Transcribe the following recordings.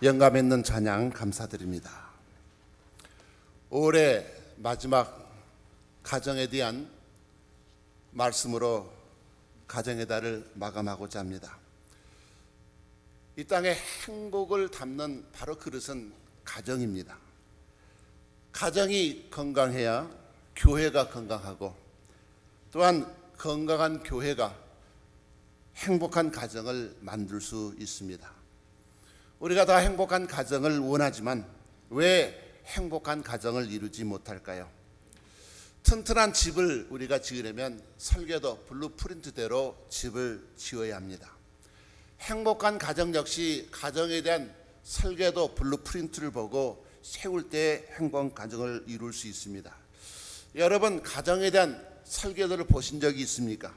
영감 있는 찬양 감사드립니다. 올해 마지막 가정에 대한 말씀으로 가정의 달을 마감하고자 합니다. 이 땅에 행복을 담는 바로 그릇은 가정입니다. 가정이 건강해야 교회가 건강하고, 또한 건강한 교회가 행복한 가정을 만들 수 있습니다. 우리가 다 행복한 가정을 원하지만 왜 행복한 가정을 이루지 못할까요? 튼튼한 집을 우리가 지으려면 설계도 블루프린트대로 집을 지어야 합니다. 행복한 가정 역시 가정에 대한 설계도 블루프린트를 보고 세울 때 행복한 가정을 이룰 수 있습니다. 여러분, 가정에 대한 설계도를 보신 적이 있습니까?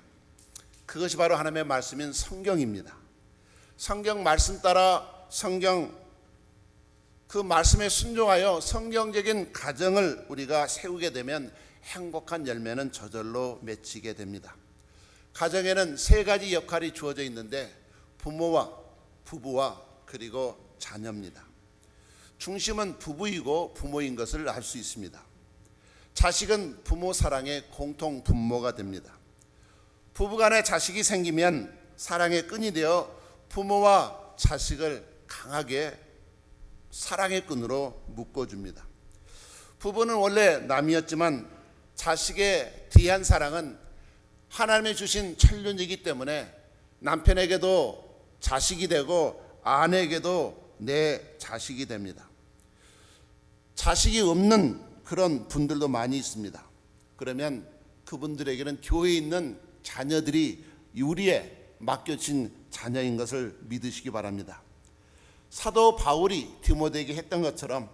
그것이 바로 하나님의 말씀인 성경입니다. 성경 말씀 따라 성경 그 말씀에 순종하여 성경적인 가정을 우리가 세우게 되면 행복한 열매는 저절로 맺히게 됩니다. 가정에는 세 가지 역할이 주어져 있는데 부모와 부부와 그리고 자녀입니다. 중심은 부부이고 부모인 것을 알 수 있습니다. 자식은 부모 사랑의 공통 분모가 됩니다. 부부간에 자식이 생기면 사랑의 끈이 되어 부모와 자식을 강하게 사랑의 끈으로 묶어줍니다. 부부는 원래 남이었지만 자식에 대한 사랑은 하나님이 주신 천륜이기 때문에 남편에게도 자식이 되고 아내에게도 내 자식이 됩니다. 자식이 없는 그런 분들도 많이 있습니다. 그러면 그분들에게는 교회에 있는 자녀들이 우리의 맡겨진 자녀인 것을 믿으시기 바랍니다. 사도 바울이 디모데에게 했던 것처럼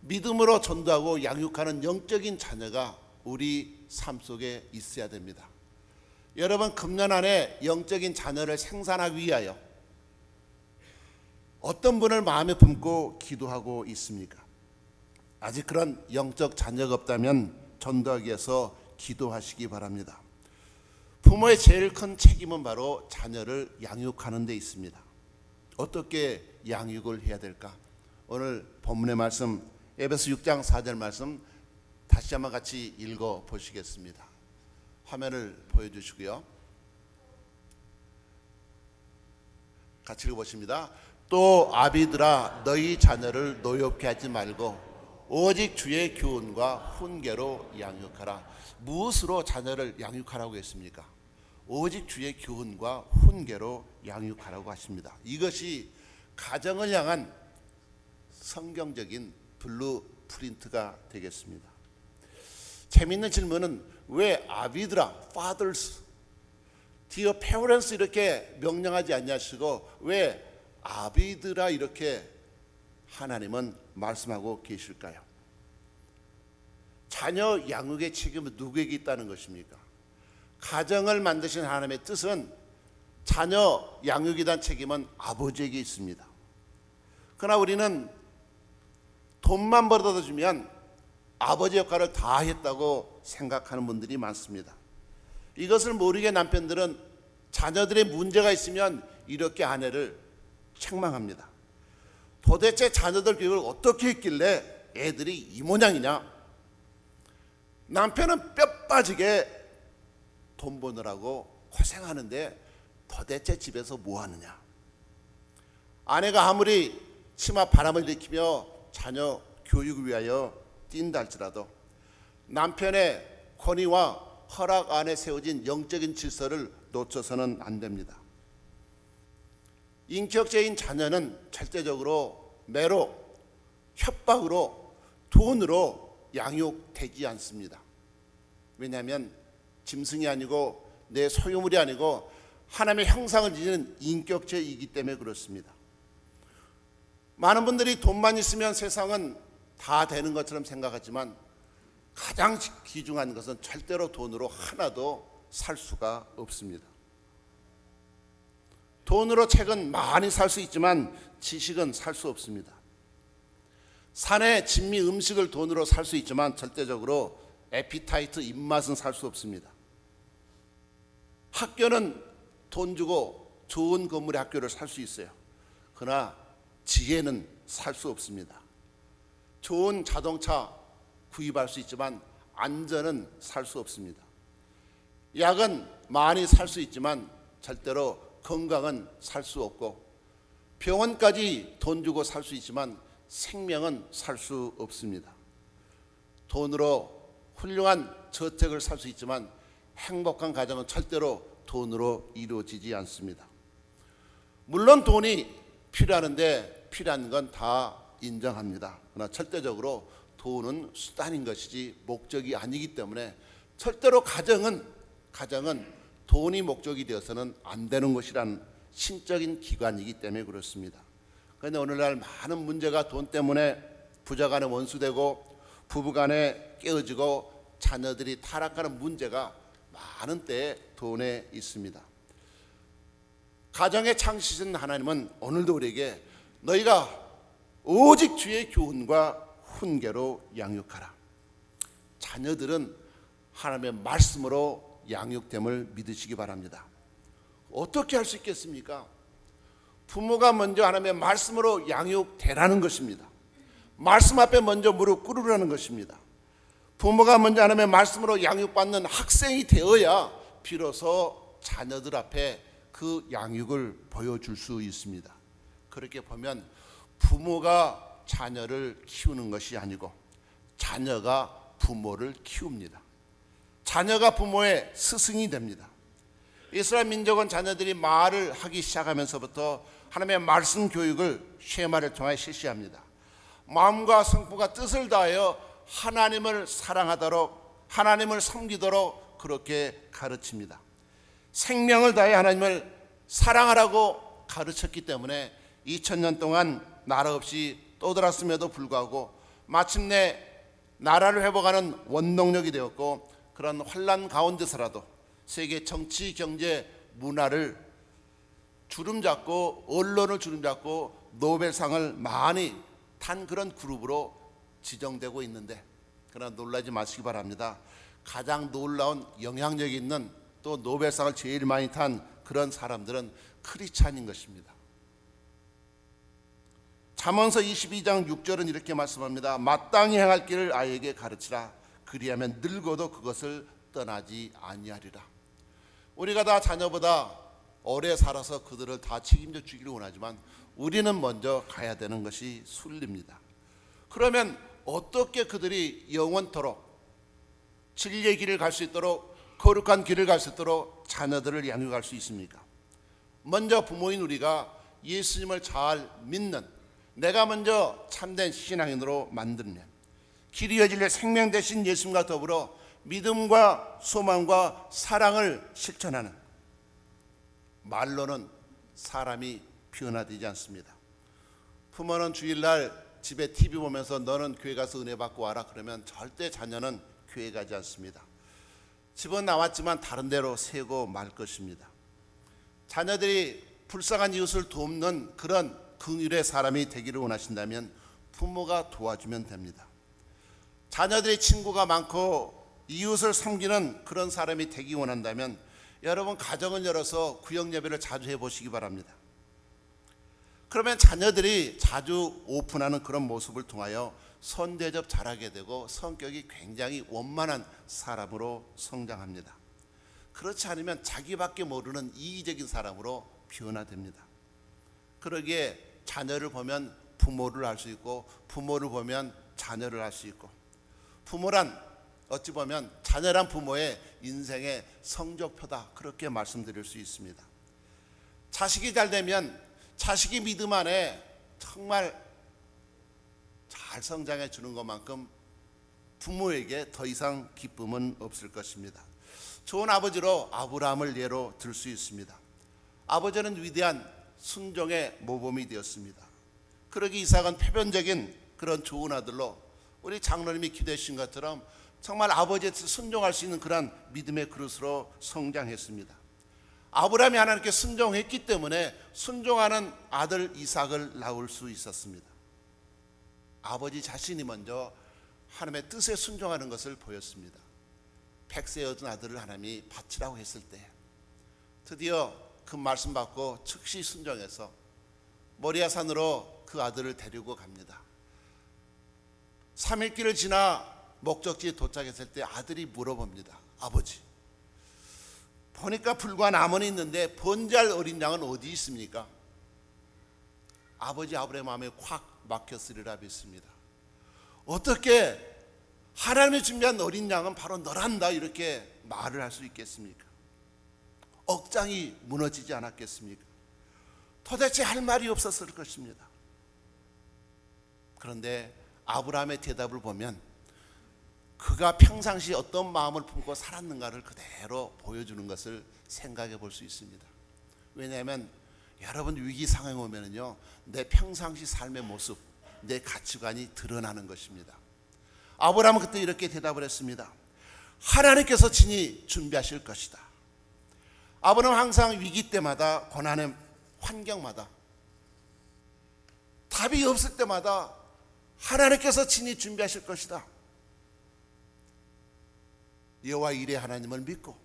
믿음으로 전도하고 양육하는 영적인 자녀가 우리 삶 속에 있어야 됩니다. 여러분, 금년 안에 영적인 자녀를 생산하기 위하여 어떤 분을 마음에 품고 기도하고 있습니까? 아직 그런 영적 자녀가 없다면 전도하기 위해서 기도하시기 바랍니다. 부모의 제일 큰 책임은 바로 자녀를 양육하는 데 있습니다. 어떻게 양육을 해야 될까? 오늘 본문의 말씀 에베소 6장 4절 말씀 다시 한번 같이 읽어 보시겠습니다. 화면을 보여주시고요. 같이 읽어보십니다. 또 아비들아, 너희 자녀를 노엽게 하지 말고 오직 주의 교훈과 훈계로 양육하라. 무엇으로 자녀를 양육하라고 했습니까? 오직 주의 교훈과 훈계로 양육하라고 하십니다. 이것이 가정을 향한 성경적인 블루프린트가 되겠습니다. 재미있는 질문은 왜 아비들아, fathers, dear parents 이렇게 명령하지 않냐시고 왜 아비들아 이렇게 하나님은 말씀하고 계실까요? 자녀 양육의 책임은 누구에게 있다는 것입니까? 가정을 만드신 하나님의 뜻은 자녀 양육에 대한 책임은 아버지에게 있습니다. 그러나 우리는 돈만 벌어다 주면 아버지 역할을 다 했다고 생각하는 분들이 많습니다. 이것을 모르게 남편들은 자녀들의 문제가 있으면 이렇게 아내를 책망합니다. 도대체 자녀들 교육을 어떻게 했길래 애들이 이 모양이냐? 남편은 뼈 빠지게 돈 버느라고 고생하는데 도대체 집에서 뭐 하느냐? 아내가 아무리 치마 바람을 일으키며 자녀 교육을 위하여 뛴다 할지라도 남편의 권위와 허락 안에 세워진 영적인 질서를 놓쳐서는 안 됩니다. 인격체인 자녀는 절대적으로 매로, 협박으로, 돈으로 양육되지 않습니다. 왜냐하면 짐승이 아니고 내 소유물이 아니고 하나님의 형상을 지닌 인격체이기 때문에 그렇습니다. 많은 분들이 돈만 있으면 세상은 다 되는 것처럼 생각하지만 가장 귀중한 것은 절대로 돈으로 하나도 살 수가 없습니다. 돈으로 책은 많이 살 수 있지만 지식은 살 수 없습니다. 산의 진미 음식을 돈으로 살 수 있지만 절대적으로 에피타이트 입맛은 살 수 없습니다. 학교는 돈 주고 좋은 건물의 학교를 살 수 있어요. 그러나 지혜는 살 수 없습니다. 좋은 자동차 구입할 수 있지만 안전은 살 수 없습니다. 약은 많이 살 수 있지만 절대로 건강은 살 수 없고, 병원까지 돈 주고 살 수 있지만 생명은 살 수 없습니다. 돈으로 훌륭한 저택을 살 수 있지만 행복한 가정은 절대로 돈으로 이루어지지 않습니다. 물론 돈이 필요한데 필요한 건 다 인정합니다. 그러나 절대적으로 돈은 수단인 것이지 목적이 아니기 때문에 절대로 가정은 돈이 목적이 되어서는 안 되는 것이란 신적인 기관이기 때문에 그렇습니다. 그런데 오늘날 많은 문제가 돈 때문에 부자 간에 원수되고 부부 간에 깨어지고 자녀들이 타락하는 문제가 많은 때에 돈에 있습니다. 가정의 창시신 하나님은 오늘도 우리에게 너희가 오직 주의 교훈과 훈계로 양육하라. 자녀들은 하나님의 말씀으로 양육됨을 믿으시기 바랍니다. 어떻게 할 수 있겠습니까? 부모가 먼저 하나님의 말씀으로 양육되라는 것입니다. 말씀 앞에 먼저 무릎 꿇으라는 것입니다. 부모가 먼저 하나님의 말씀으로 양육받는 학생이 되어야 비로소 자녀들 앞에 그 양육을 보여줄 수 있습니다. 그렇게 보면 부모가 자녀를 키우는 것이 아니고 자녀가 부모를 키웁니다. 자녀가 부모의 스승이 됩니다. 이스라엘 민족은 자녀들이 말을 하기 시작하면서부터 하나님의 말씀 교육을 쉐마를 통해 실시합니다. 마음과 성품과 뜻을 다하여 하나님을 사랑하도록, 하나님을 섬기도록 그렇게 가르칩니다. 생명을 다해 하나님을 사랑하라고 가르쳤기 때문에 2000년 동안 나라 없이 떠들었음에도 불구하고 마침내 나라를 회복하는 원동력이 되었고, 그런 환난 가운데서라도 세계 정치, 경제, 문화를 주름잡고 언론을 주름잡고 노벨상을 많이 탄 그런 그룹으로 지정되고 있는데, 그러나 놀라지 마시기 바랍니다. 가장 놀라운 영향력이 있는 또 노벨상을 제일 많이 탄 그런 사람들은 크리스찬인 것입니다. 잠언서 22장 6절은 이렇게 말씀합니다. 마땅히 행할 길을 아이에게 가르치라. 그리하면 늙어도 그것을 떠나지 아니하리라. 우리가 다 자녀보다 오래 살아서 그들을 다 책임져 주기를 원하지만 우리는 먼저 가야 되는 것이 순리입니다. 그러면 어떻게 그들이 영원토록 진리의 길을 갈 수 있도록, 거룩한 길을 갈 수 있도록 자녀들을 양육할 수 있습니까? 먼저 부모인 우리가 예수님을 잘 믿는, 내가 먼저 참된 신앙인으로 만들면 길이 여질래 생명 되신 예수님과 더불어 믿음과 소망과 사랑을 실천하는, 말로는 사람이 변화되지 않습니다. 부모는 주일날 집에 TV 보면서 너는 교회 가서 은혜 받고 와라 그러면 절대 자녀는 교회 가지 않습니다. 집은 나왔지만 다른 데로 새고 말 것입니다. 자녀들이 불쌍한 이웃을 돕는 그런 긍휼의 사람이 되기를 원하신다면 부모가 도와주면 됩니다. 자녀들이 친구가 많고 이웃을 섬기는 그런 사람이 되기 원한다면 여러분 가정을 열어서 구역 예배를 자주 해보시기 바랍니다. 그러면 자녀들이 자주 오픈하는 그런 모습을 통하여 선대접 잘하게 되고 성격이 굉장히 원만한 사람으로 성장합니다. 그렇지 않으면 자기밖에 모르는 이기적인 사람으로 변화됩니다. 그러기에 자녀를 보면 부모를 알 수 있고 부모를 보면 자녀를 알 수 있고, 부모란 어찌 보면 자녀란 부모의 인생의 성적표다, 그렇게 말씀드릴 수 있습니다. 자식이 잘 되면 자식이 믿음 안에 정말 잘 성장해 주는 것만큼 부모에게 더 이상 기쁨은 없을 것입니다. 좋은 아버지로 아브라함을 예로 들 수 있습니다. 아버지는 위대한 순종의 모범이 되었습니다. 그러기 이삭은 표면적인 그런 좋은 아들로 우리 장로님이 기도해 주신 것처럼 정말 아버지의 뜻을 순종할 수 있는 그런 믿음의 그릇으로 성장했습니다. 아브라함이 하나님께 순종했기 때문에 순종하는 아들 이삭을 낳을 수 있었습니다. 아버지 자신이 먼저 하나님의 뜻에 순종하는 것을 보였습니다. 100세 얻은 아들을 하나님이 바치라고 했을 때 드디어 그 말씀 받고 즉시 순종해서 모리아 산으로 그 아들을 데리고 갑니다. 3일 길을 지나 목적지에 도착했을 때 아들이 물어봅니다. 아버지, 보니까 불과 나무는 있는데 번제할 어린 양은 어디 있습니까? 아버지 아브라함의 마음에 콱 막혔으리라 믿습니다. 어떻게 하나님이 준비한 어린 양은 바로 너란다 이렇게 말을 할 수 있겠습니까? 억장이 무너지지 않았겠습니까? 도대체 할 말이 없었을 것입니다. 그런데 아브라함의 대답을 보면 그가 평상시 어떤 마음을 품고 살았는가를 그대로 보여주는 것을 생각해 볼 수 있습니다. 왜냐하면 여러분 위기 상황에 오면은요, 내 평상시 삶의 모습, 내 가치관이 드러나는 것입니다. 아브라함은 그때 이렇게 대답을 했습니다. 하나님께서 친히 준비하실 것이다. 아브라함은 항상 위기 때마다, 고난의 환경마다, 답이 없을 때마다 하나님께서 친히 준비하실 것이다. 여호와 이레 하나님을 믿고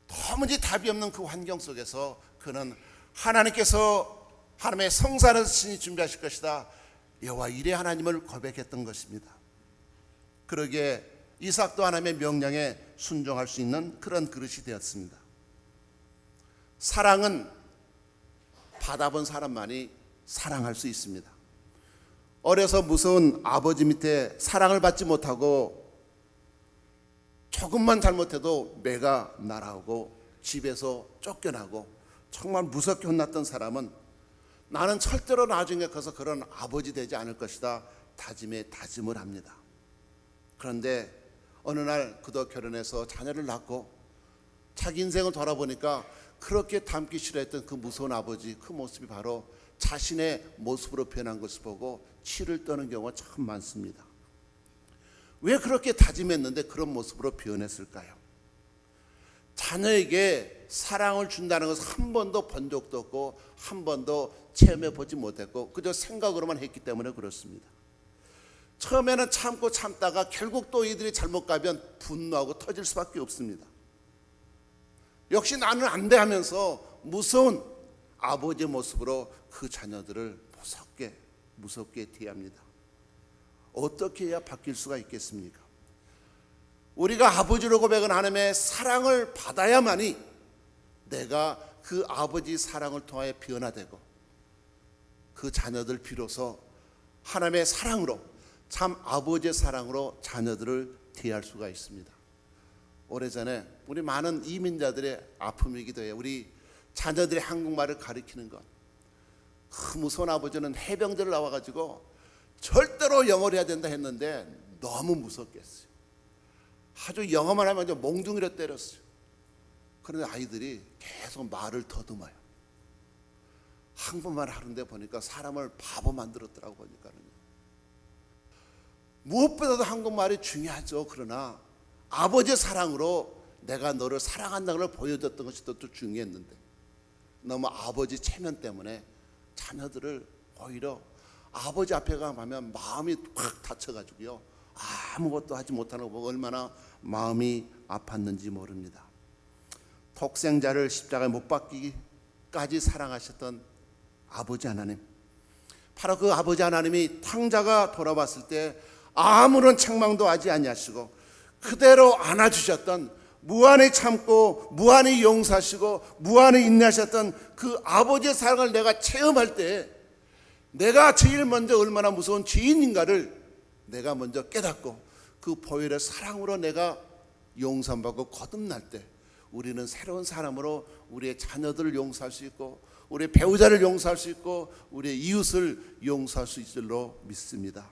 도무지 답이 없는 그 환경 속에서 그는 하나님의 성산에서 친히 준비하실 것이다. 여호와 이레 하나님을 고백했던 것입니다. 그러기에 이삭도 하나님의 명령에 순종할 수 있는 그런 그릇이 되었습니다. 사랑은 받아본 사람만이 사랑할 수 있습니다. 어려서 무서운 아버지 밑에 사랑을 받지 못하고 조금만 잘못해도 매가 날아오고 집에서 쫓겨나고 정말 무섭게 혼났던 사람은 나는 절대로 나중에 커서 그런 아버지 되지 않을 것이다 다짐을 합니다. 그런데 어느 날 그도 결혼해서 자녀를 낳고 자기 인생을 돌아보니까 그렇게 닮기 싫어했던 그 무서운 아버지, 그 모습이 바로 자신의 모습으로 변한 것을 보고 치를 떠는 경우가 참 많습니다. 왜 그렇게 다짐했는데 그런 모습으로 변했을까요? 자녀에게 사랑을 준다는 것을 한 번도 본 적도 없고 한 번도 체험해 보지 못했고 그저 생각으로만 했기 때문에 그렇습니다. 처음에는 참고 참다가 결국 또 이들이 잘못 가면 분노하고 터질 수밖에 없습니다. 역시 나는 안 돼 하면서 무서운 아버지의 모습으로 그 자녀들을 무섭게 대합니다. 어떻게 해야 바뀔 수가 있겠습니까? 우리가 아버지로 고백한 하나님의 사랑을 받아야만이 내가 그 아버지 사랑을 통하여 변화되고 그 자녀들 비로소 하나님의 사랑으로, 참 아버지의 사랑으로 자녀들을 대할 수가 있습니다. 오래전에 우리 많은 이민자들의 아픔이기도 해요. 우리 자녀들의 한국말을 가르치는 것. 그 무서운 아버지는 해병대를 나와가지고 절대로 영어를 해야 된다 했는데 너무 무섭겠어요. 아주 영어만 하면 이제 몽둥이로 때렸어요. 그런데 아이들이 계속 말을 더듬어요. 한국말 하는데 보니까 사람을 바보 만들었더라고 보니까는. 무엇보다도 한국말이 중요하죠. 그러나 아버지의 사랑으로 내가 너를 사랑한다는 걸 보여줬던 것이 또 중요했는데 너무 아버지 체면 때문에 자녀들을 오히려 아버지 앞에 가면 마음이 확 다쳐가지고요 아무것도 하지 못하는 거 보고 얼마나 마음이 아팠는지 모릅니다. 독생자를 십자가에 못 박기까지 사랑하셨던 아버지 하나님, 바로 그 아버지 하나님이 탕자가 돌아왔을 때 아무런 책망도 하지 아니하시고 그대로 안아주셨던, 무한히 참고 무한히 용서하시고 무한히 인내하셨던 그 아버지의 사랑을 내가 체험할 때 내가 제일 먼저 얼마나 무서운 죄인인가를 내가 먼저 깨닫고 그 보혈의 사랑으로 내가 용서받고 거듭날 때 우리는 새로운 사람으로 우리의 자녀들을 용서할 수 있고 우리의 배우자를 용서할 수 있고 우리의 이웃을 용서할 수 있을 줄로 믿습니다.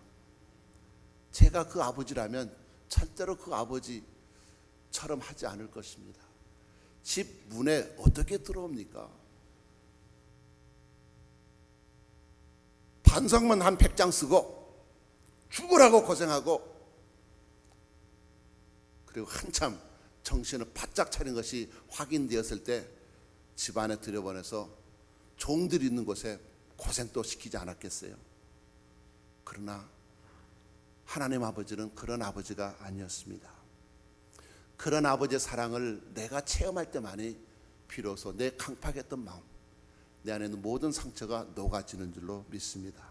제가 그 아버지라면 절대로 그 아버지처럼 하지 않을 것입니다. 집 문에 어떻게 들어옵니까? 반성문 한 100장 쓰고 죽으라고 고생하고 그리고 한참 정신을 바짝 차린 것이 확인되었을 때 집안에 들여보내서 종들이 있는 곳에 고생 또 시키지 않았겠어요? 그러나 하나님 아버지는 그런 아버지가 아니었습니다. 그런 아버지의 사랑을 내가 체험할 때만이 비로소 내 강팍했던 마음, 내 안에 있는 모든 상처가 녹아지는 줄로 믿습니다.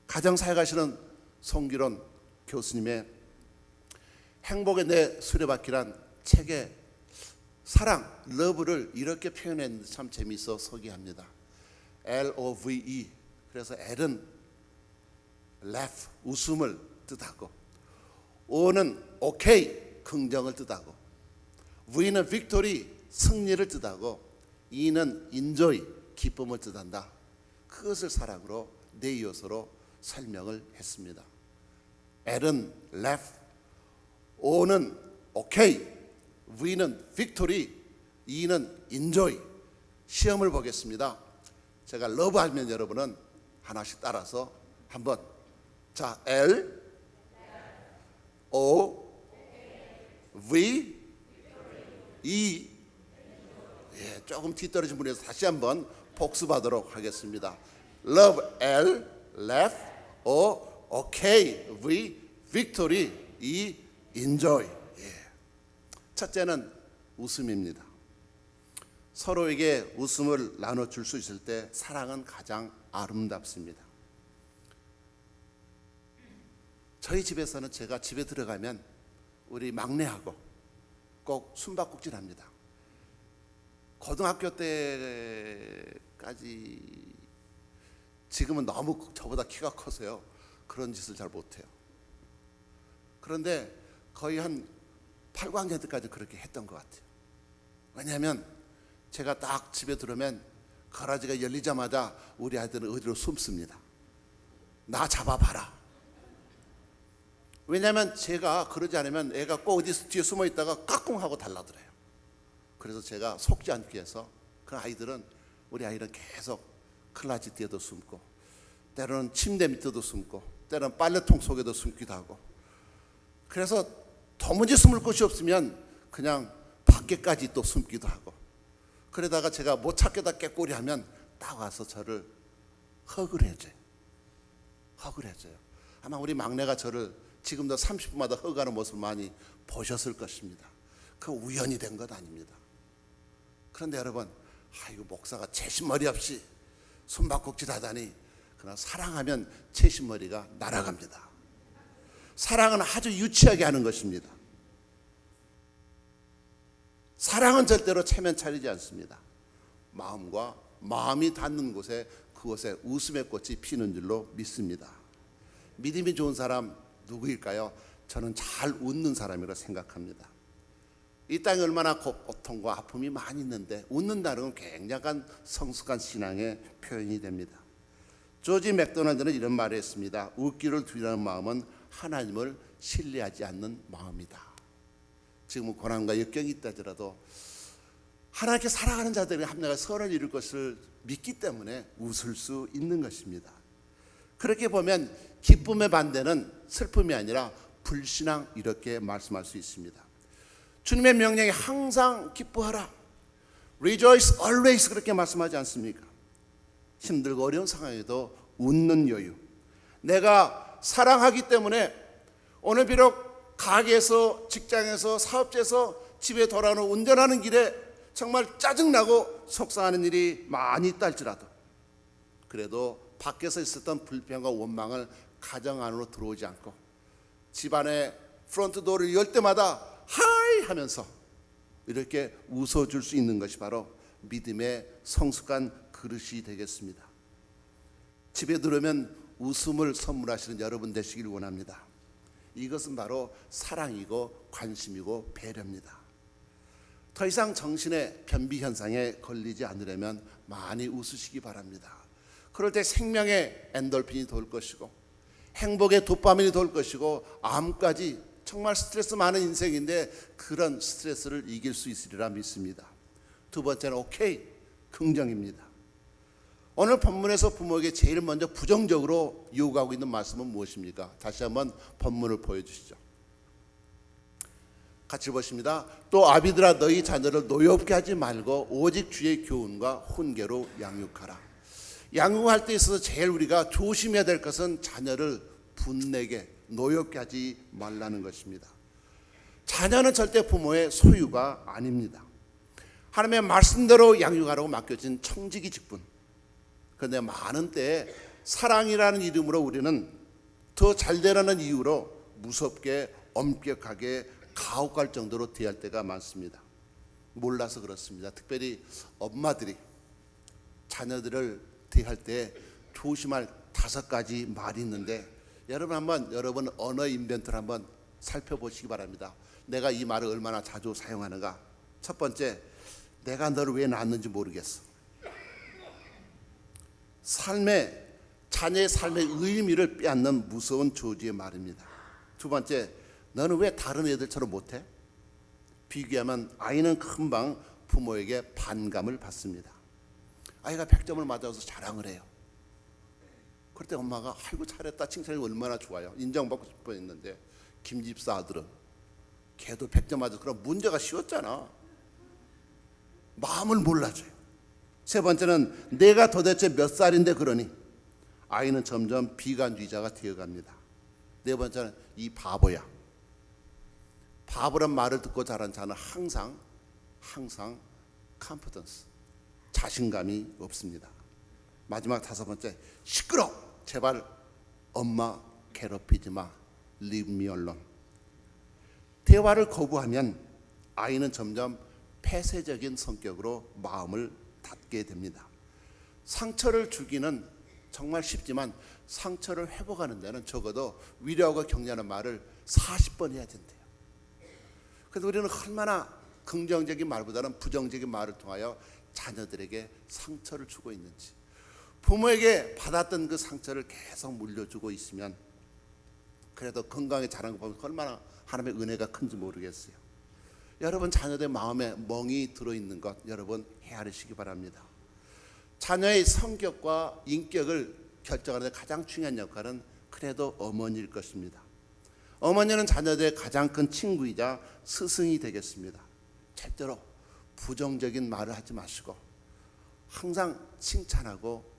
가정사역하시는 송기론 교수님의 행복의 내 수레바퀴란 책에 사랑, 러브를 이렇게 표현했는데 참 재미있어 소개합니다. LOVE. 그래서 L은 laugh, 웃음을 뜻하고, O는 okay, 긍정을 뜻하고, V는 victory, 승리를 뜻하고, E는 enjoy, 기쁨을 뜻한다. 그것을 사랑으로 네 요소로 설명을 했습니다. L은 laugh, O는 okay, V는 victory, E는 enjoy. 시험을 보겠습니다. 제가 러브 하면 여러분은 하나씩 따라서 한번, 자, L, O, V, E. 예, 조금 뒤떨어진 분에서 다시 한번 복습하도록 하겠습니다. Love, L, laugh, O, okay, V, victory, E, enjoy. 예. 첫째는 웃음입니다. 서로에게 웃음을 나눠줄 수 있을 때 사랑은 가장 아름답습니다. 저희 집에서는 제가 집에 들어가면 우리 막내하고 꼭 숨바꼭질합니다. 고등학교 때까지, 지금은 너무 저보다 키가 커서요 그런 짓을 잘 못해요. 그런데 거의 한 8학년 때까지 그렇게 했던 것 같아요. 왜냐하면 제가 딱 집에 들어오면 가라지가 열리자마자 우리 아이들은 어디로 숨습니다. 나 잡아봐라. 왜냐하면 제가 그러지 않으면 애가 꼭 어디 뒤에 숨어 있다가 까꿍하고 달라들어요. 그래서 제가 속지 않기 위해서 그 아이들은, 우리 아이는 계속 클라지 뒤에도 숨고, 때로는 침대 밑에도 숨고, 때로는 빨래통 속에도 숨기도 하고, 그래서 도무지 숨을 곳이 없으면 그냥 밖에까지 또 숨기도 하고, 그러다가 제가 못 찾겠다 깨꼬리 하면 딱 와서 저를 허그를 해줘요. 허그를 해줘요. 아마 우리 막내가 저를 지금도 30분마다 허그하는 모습을 많이 보셨을 것입니다. 그 우연이 된 것 아닙니다. 그런데 여러분, 아이고 목사가 채신머리 없이 숨바꼭질 하다니, 그러나 사랑하면 채신머리가 날아갑니다. 사랑은 아주 유치하게 하는 것입니다. 사랑은 절대로 체면 차리지 않습니다. 마음과 마음이 닿는 곳에, 그곳에 웃음의 꽃이 피는 줄로 믿습니다. 믿음이 좋은 사람 누구일까요? 저는 잘 웃는 사람이라고 생각합니다. 이 땅에 얼마나 고통과 아픔이 많이 있는데 웃는다는 건 굉장한 성숙한 신앙의 표현이 됩니다. 조지 맥도날드는 이런 말을 했습니다. 웃기를 두려는 마음은 하나님을 신뢰하지 않는 마음이다. 지금은 고난과 역경이 있다 하더라도 하나님께 사랑하는 자들이 합력하여 선을 이룰 것을 믿기 때문에 웃을 수 있는 것입니다. 그렇게 보면 기쁨의 반대는 슬픔이 아니라 불신앙, 이렇게 말씀할 수 있습니다. 주님의 명령에 항상 기뻐하라, Rejoice always, 그렇게 말씀하지 않습니까? 힘들고 어려운 상황에도 웃는 여유. 내가 사랑하기 때문에 오늘 비록 가게에서, 직장에서, 사업지에서 집에 돌아오는 운전하는 길에 정말 짜증나고 속상하는 일이 많이 있다 할지라도, 그래도 밖에서 있었던 불평과 원망을 가정 안으로 들어오지 않고 집안의 프론트 도어를 열 때마다 하이 하면서 이렇게 웃어줄 수 있는 것이 바로 믿음의 성숙한 그릇이 되겠습니다. 집에 들어오면 웃음을 선물하시는 여러분 되시길 원합니다. 이것은 바로 사랑이고 관심이고 배려입니다. 더 이상 정신의 변비 현상에 걸리지 않으려면 많이 웃으시기 바랍니다. 그럴 때 생명의 엔돌핀이 돌 것이고, 행복의 도파민이 돌 것이고, 암까지, 정말 스트레스 많은 인생인데 그런 스트레스를 이길 수 있으리라 믿습니다. 두 번째는 오케이, 긍정입니다. 오늘 본문에서 부모에게 제일 먼저 부정적으로 요구하고 있는 말씀은 무엇입니까? 다시 한번 본문을 보여주시죠. 같이 보십니다. 또 아비들아, 너희 자녀를 노엽게 하지 말고 오직 주의 교훈과 훈계로 양육하라. 양육할 때 있어서 제일 우리가 조심해야 될 것은 자녀를 분내게, 노엽게 하지 말라는 것입니다. 자녀는 절대 부모의 소유가 아닙니다. 하나님의 말씀대로 양육하라고 맡겨진 청지기 직분. 그런데 많은 때에 사랑이라는 이름으로 우리는 더 잘 되라는 이유로 무섭게 엄격하게 가혹할 정도로 대할 때가 많습니다. 몰라서 그렇습니다. 특별히 엄마들이 자녀들을 대할 때 조심할 5가지 말이 있는데, 여러분 언어 인벤트를 한번 살펴보시기 바랍니다. 내가 이 말을 얼마나 자주 사용하는가. 첫 번째, 내가 너를 왜 낳았는지 모르겠어. 자녀의 삶의 의미를 빼앗는 무서운 저주의 말입니다. 두 번째, 너는 왜 다른 애들처럼 못해? 비교하면 아이는 금방 부모에게 반감을 받습니다. 아이가 100점을 맞아서 자랑을 해요. 그럴 때 엄마가 아이고 잘했다 칭찬이 얼마나 좋아요. 인정받고 싶어 했는데, 김집사 아들은 걔도 100점 맞아서 그럼 문제가 쉬웠잖아. 마음을 몰라줘요. 세 번째는 내가 도대체 몇 살인데 그러니. 아이는 점점 비관주의자가 되어갑니다. 네 번째는 이 바보야. 바보란 말을 듣고 자란 자는 항상 confidence, 자신감이 없습니다. 마지막 5번째, 시끄러. 제발 엄마 괴롭히지 마. Leave me alone. 대화를 거부하면 아이는 점점 폐쇄적인 성격으로 마음을 닫게 됩니다. 상처를 주기는 정말 쉽지만 상처를 회복하는 데는 적어도 위로하고 격려하는 말을 40번 해야 된대요. 그래서 우리는 얼마나 긍정적인 말보다는 부정적인 말을 통하여 자녀들에게 상처를 주고 있는지, 부모에게 받았던 그 상처를 계속 물려주고 있으면 그래도 건강하게 자란 거 보면 얼마나 하나님의 은혜가 큰지 모르겠어요. 여러분 자녀들 마음에 멍이 들어있는 것 여러분 헤아리시기 바랍니다. 자녀의 성격과 인격을 결정하는 데 가장 중요한 역할은 그래도 어머니일 것입니다. 어머니는 자녀들의 가장 큰 친구이자 스승이 되겠습니다. 절대로 부정적인 말을 하지 마시고 항상 칭찬하고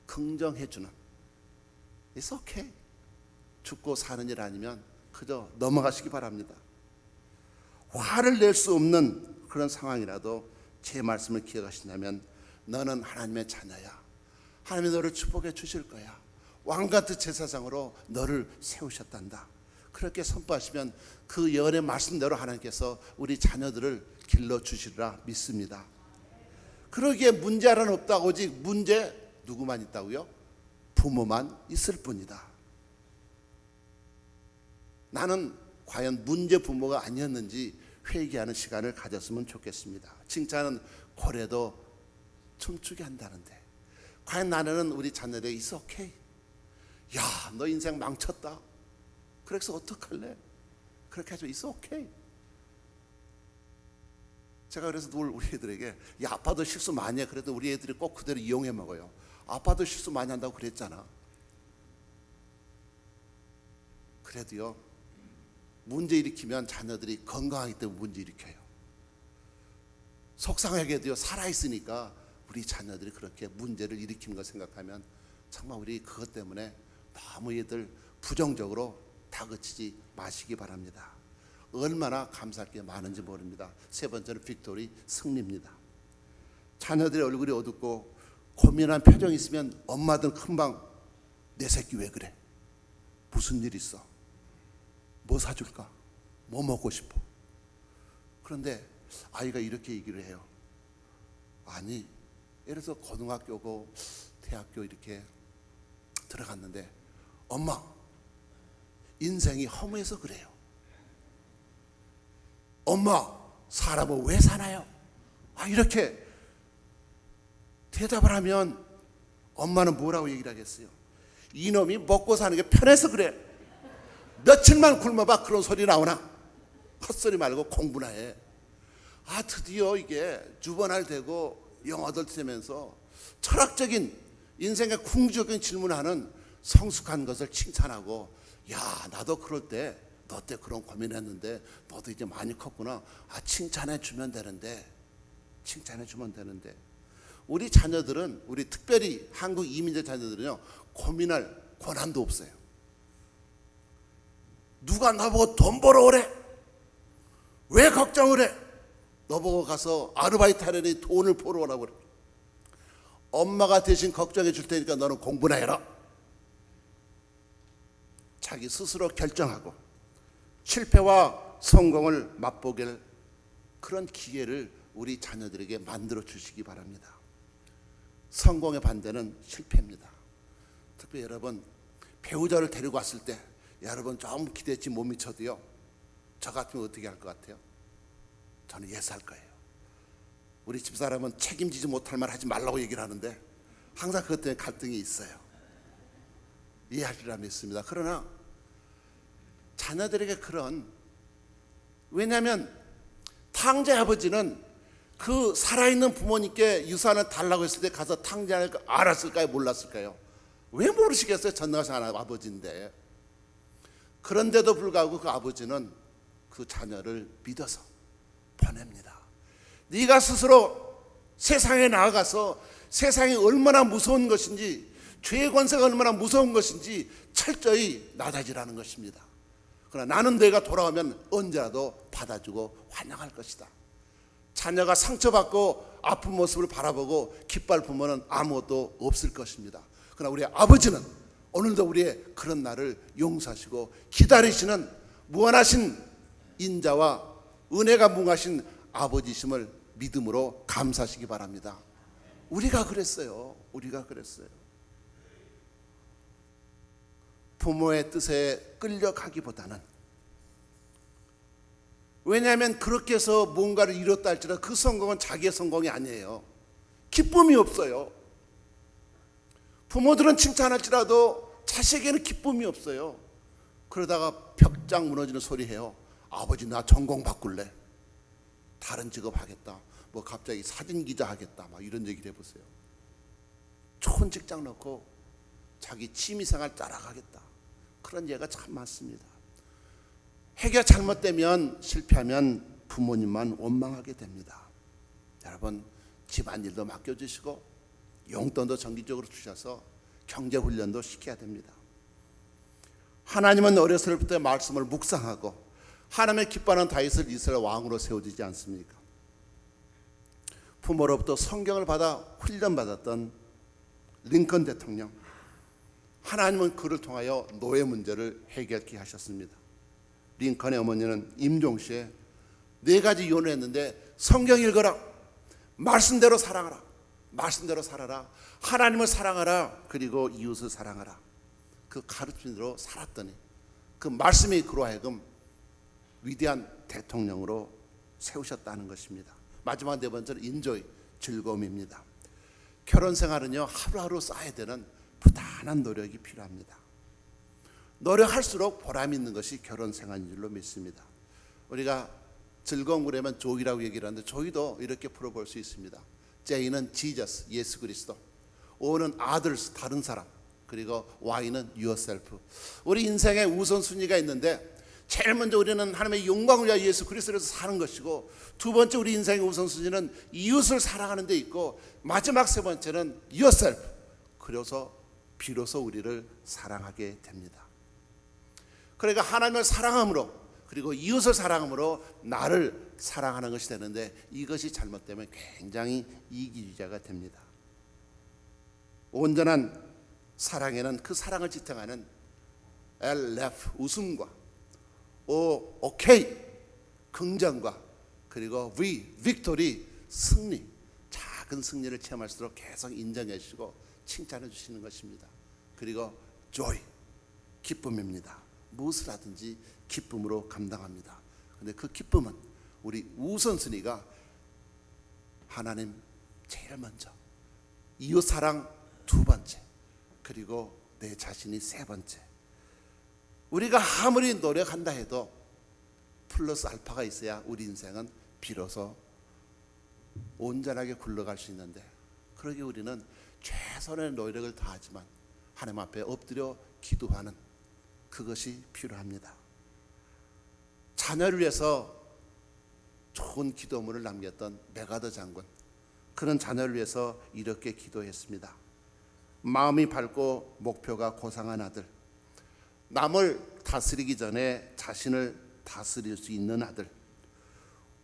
긍정해주는, It's okay. 죽고 사는 일 아니면 그저 넘어가시기 바랍니다. 화를 낼 수 없는 그런 상황이라도 제 말씀을 기억하신다면 너는 하나님의 자녀야. 하나님이 너를 축복해 주실 거야. 왕같은 제사장으로 너를 세우셨단다. 그렇게 선포하시면 그 예언의 말씀대로 하나님께서 우리 자녀들을 길러주시리라 믿습니다. 그러기에 문제 하나는 없다고. 오직 문제 누구만 있다고요? 부모만 있을 뿐이다. 나는 과연 문제 부모가 아니었는지 회개하는 시간을 가졌으면 좋겠습니다. 칭찬은 고래도 춤추게 한다는데 과연 나는 우리 자녀들에게 It's okay. 야, 너 인생 망쳤다. 그래서 어떡할래? 그렇게 하죠. It's okay. 제가 그래서 늘 우리 애들에게 야, 아빠도 실수 많이 해. 그래도 우리 애들이 꼭 그대로 이용해 먹어요. 아빠도 실수 많이 한다고 그랬잖아. 그래도요, 문제 일으키면 자녀들이 건강하기 때문에 문제 일으켜요. 속상하게도요, 살아있으니까 우리 자녀들이 그렇게 문제를 일으키는 걸 생각하면 정말 우리 그것 때문에 너무 얘들 부정적으로 다그치지 마시기 바랍니다. 얼마나 감사할 게 많은지 모릅니다. 세 번째는 빅토리, 승리입니다. 자녀들의 얼굴이 어둡고 고민한 표정이 있으면 엄마들 금방 내 새끼 왜 그래? 무슨 일 있어? 뭐 사줄까? 뭐 먹고 싶어? 그런데 아이가 이렇게 얘기를 해요. 아니, 예를 들어서 고등학교고 대학교 이렇게 들어갔는데 엄마, 인생이 허무해서 그래요. 엄마, 사람은 왜 사나요? 이렇게 대답을 하면 엄마는 뭐라고 얘기를 하겠어요? 이놈이 먹고 사는 게 편해서 그래. 며칠만 굶어봐. 그런 소리 나오나? 헛소리 말고 공부나 해. 드디어 이게 주번할 되고 영어들 되면서 철학적인 인생의 궁극적인 질문하는 성숙한 것을 칭찬하고, 야, 나도 그럴 때 너 때 그런 고민했는데 너도 이제 많이 컸구나. 칭찬해 주면 되는데, 칭찬해 주면 되는데. 우리 자녀들은, 우리 특별히 한국 이민자 자녀들은요, 고민할 권한도 없어요. 누가 나보고 돈 벌어 오래? 왜 걱정을 해? 너보고 가서 아르바이트 하려니 돈을 벌어오라고 그래. 엄마가 대신 걱정해 줄 테니까 너는 공부나 해라. 자기 스스로 결정하고 실패와 성공을 맛보길, 그런 기회를 우리 자녀들에게 만들어 주시기 바랍니다. 성공의 반대는 실패입니다. 특히 여러분, 배우자를 데리고 왔을 때 여러분 좀 기대치 못 미쳐도요, 저 같으면 어떻게 할 것 같아요? 저는 예스할 거예요. 우리 집사람은 책임지지 못할 말 하지 말라고 얘기를 하는데 항상 그것 때문에 갈등이 있어요. 이해하리라 믿습니다. 그러나 자녀들에게 왜냐하면 탕자 아버지는 그 살아있는 부모님께 유산을 달라고 했을 때 가서 탕자를 알았을까요? 몰랐을까요? 왜 모르시겠어요? 전능하신 아버지인데. 그런데도 불구하고 그 아버지는 그 자녀를 믿어서 보냅니다. 네가 스스로 세상에 나아가서 세상이 얼마나 무서운 것인지, 죄의 권세가 얼마나 무서운 것인지 철저히 나다지라는 것입니다. 그러나 나는 내가 돌아오면 언제라도 받아주고 환영할 것이다. 자녀가 상처받고 아픈 모습을 바라보고 기뻐할 부모는 아무것도 없을 것입니다. 그러나 우리 아버지는 오늘도 우리의 그런 날을 용서하시고 기다리시는 무한하신 인자와 은혜가 무궁하신 아버지심을 믿음으로 감사하시기 바랍니다. 우리가 그랬어요. 부모의 뜻에 끌려가기보다는, 왜냐하면 그렇게 해서 뭔가를 이뤘다 할지라도 그 성공은 자기의 성공이 아니에요. 기쁨이 없어요. 부모들은 칭찬할지라도 자식에게는 기쁨이 없어요. 그러다가 벽장 무너지는 소리 해요. 아버지 나 전공 바꿀래, 다른 직업 하겠다, 뭐 갑자기 사진 기자 하겠다, 막 이런 얘기를 해보세요. 좋은 직장 넣고 자기 취미생활 따라가겠다, 그런 예가 참 많습니다. 해결 잘못되면, 실패하면 부모님만 원망하게 됩니다. 여러분, 집안일도 맡겨주시고 용돈도 정기적으로 주셔서 경제훈련도 시켜야 됩니다. 하나님은 어렸을 때 말씀을 묵상하고 하나님의 기뻐하는 다윗을 이스라엘 왕으로 세워주지 않습니까? 부모로부터 성경을 받아 훈련받았던 링컨 대통령, 하나님은 그를 통하여 노예 문제를 해결케 하셨습니다. 링컨의 어머니는 임종시에 4가지 이혼을 했는데 성경 읽어라, 말씀대로 사랑하라, 말씀대로 살아라, 하나님을 사랑하라, 그리고 이웃을 사랑하라, 그 가르침대로 살았더니 그 말씀이 그로 하여금 위대한 대통령으로 세우셨다는 것입니다. 마지막 4번째는 인조의 즐거움입니다. 결혼 생활은요, 하루하루 쌓아야 되는 부단한 노력이 필요합니다. 노력할수록 보람 있는 것이 결혼 생활인 줄로 믿습니다. 우리가 즐거운 그러면 조이라고 얘기를 하는데 조이도 이렇게 풀어볼 수 있습니다. J는 Jesus, 예수 그리스도, O는 others, 다른 사람, 그리고 Y는 yourself. 우리 인생에 우선순위가 있는데 제일 먼저 우리는 하나님의 영광을 위하여 예수 그리스도에서 사는 것이고, 두 번째 우리 인생의 우선순위는 이웃을 사랑하는 데 있고, 마지막 3번째는 yourself, 그래서 비로소 우리를 사랑하게 됩니다. 그러니까 하나님을 사랑함으로, 그리고 이웃을 사랑함으로 나를 사랑하는 것이 되는데, 이것이 잘못되면 굉장히 이기주의자가 됩니다. 온전한 사랑에는 그 사랑을 지탱하는 LF, 웃음과 O, 오케이, 긍정과, 그리고 V, 빅토리, 승리, 작은 승리를 체험할수록 계속 인정해 주시고 칭찬해 주시는 것입니다. 그리고 joy, 기쁨입니다. 무엇을 하든지 기쁨으로 감당합니다. 그런데 그 기쁨은 우리 우선순위가 하나님 제일 먼저, 이웃 사랑 2번째, 그리고 내 자신이 3번째. 우리가 아무리 노력한다 해도 플러스 알파가 있어야 우리 인생은 비로소 온전하게 굴러갈 수 있는데, 그러기 우리는 최선의 노력을 다하지만 하나님 앞에 엎드려 기도하는 그것이 필요합니다. 자녀를 위해서 좋은 기도문을 남겼던 메가더 장군, 그는 자녀를 위해서 이렇게 기도했습니다. 마음이 밝고 목표가 고상한 아들, 남을 다스리기 전에 자신을 다스릴 수 있는 아들,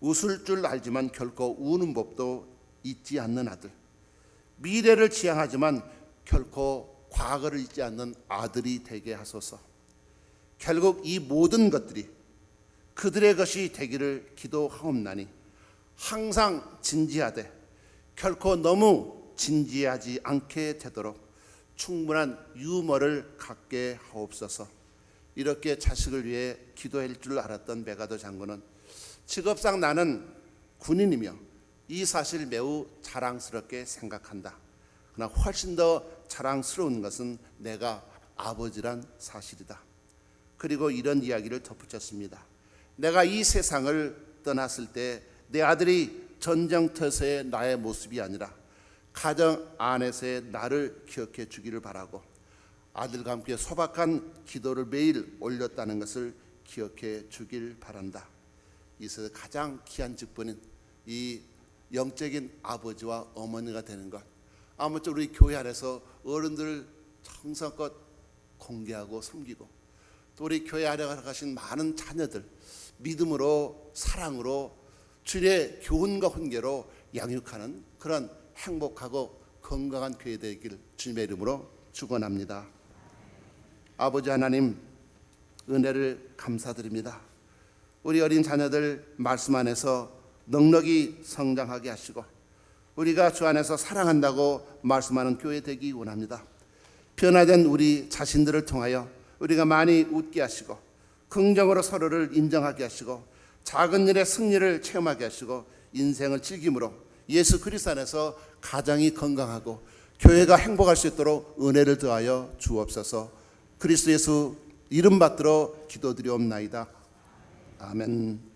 웃을 줄 알지만 결코 우는 법도 잊지 않는 아들, 미래를 지향하지만 결코 과거를 잊지 않는 아들이 되게 하소서. 결국 이 모든 것들이 그들의 것이 되기를 기도하옵나니 항상 진지하되 결코 너무 진지하지 않게 되도록 충분한 유머를 갖게 하옵소서. 이렇게 자식을 위해 기도할 줄 알았던 메가더 장군은 직업상 나는 군인이며 이 사실 매우 자랑스럽게 생각한다. 그러나 훨씬 더 자랑스러운 것은 내가 아버지란 사실이다. 그리고 이런 이야기를 덧붙였습니다. 내가 이 세상을 떠났을 때 내 아들이 전쟁터에서의 나의 모습이 아니라 가정 안에서의 나를 기억해 주기를 바라고 아들과 함께 소박한 기도를 매일 올렸다는 것을 기억해 주길 바란다. 이 세상에 가장 귀한 직분인 이 영적인 아버지와 어머니가 되는 것, 아무쪼록 우리 교회 안에서 어른들을 정성껏 공개하고 섬기고 또 우리 교회 안에 가신 많은 자녀들 믿음으로 사랑으로 주의 교훈과 훈계로 양육하는 그런 행복하고 건강한 교회 되길 주님의 이름으로 축원합니다. 아버지 하나님, 은혜를 감사드립니다. 우리 어린 자녀들 말씀 안에서 넉넉히 성장하게 하시고 우리가 주 안에서 사랑한다고 말씀하는 교회 되기 원합니다. 변화된 우리 자신들을 통하여 우리가 많이 웃게 하시고 긍정으로 서로를 인정하게 하시고 작은 일의 승리를 체험하게 하시고 인생을 즐김으로 예수 그리스도 안에서 가정이 건강하고 교회가 행복할 수 있도록 은혜를 더하여 주옵소서. 그리스도 예수 이름 받들어 기도드리옵나이다. 아멘.